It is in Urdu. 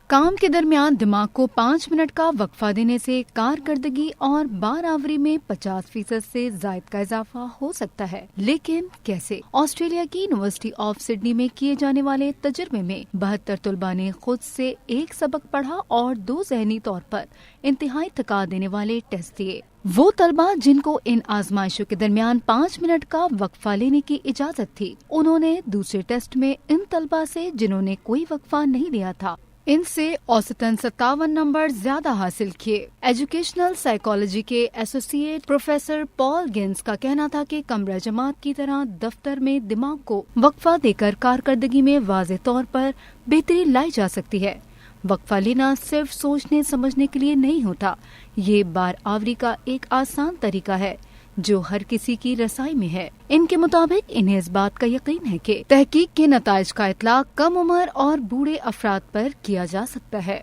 کام کے درمیان دماغ کو 5 منٹ کا وقفہ دینے سے کارکردگی اور بارآوری میں 50% سے زائد کا اضافہ ہو سکتا ہے، لیکن کیسے؟ آسٹریلیا کی یونیورسٹی آف سڈنی میں کیے جانے والے تجربے میں 72 طلباء نے خود سے ایک سبق پڑھا اور 2 ذہنی طور پر انتہائی تھکا دینے والے ٹیسٹ دیے۔ وہ طلباء جن کو ان آزمائشوں کے درمیان 5 منٹ کا وقفہ لینے کی اجازت تھی، انہوں نے دوسرے ٹیسٹ میں ان طلباء سے جنہوں نے کوئی وقفہ نہیں لیا تھا، ان سے اوسطاً 57 نمبر زیادہ حاصل کیے۔ ایجوکیشنل سائیکالوجی کے ایسوسی ایٹ پروفیسر پال گنز کا کہنا تھا کہ کمرہ جماعت کی طرح دفتر میں دماغ کو وقفہ دے کر کارکردگی میں واضح طور پر بہتری لائی جا سکتی ہے۔ وقفہ لینا صرف سوچنے سمجھنے کے لیے نہیں ہوتا، یہ بارآوری کا ایک آسان طریقہ ہے جو ہر کسی کی رسائی میں ہے۔ ان کے مطابق انہیں اس بات کا یقین ہے کہ تحقیق کے نتائج کا اطلاق کم عمر اور بوڑھے افراد پر کیا جا سکتا ہے۔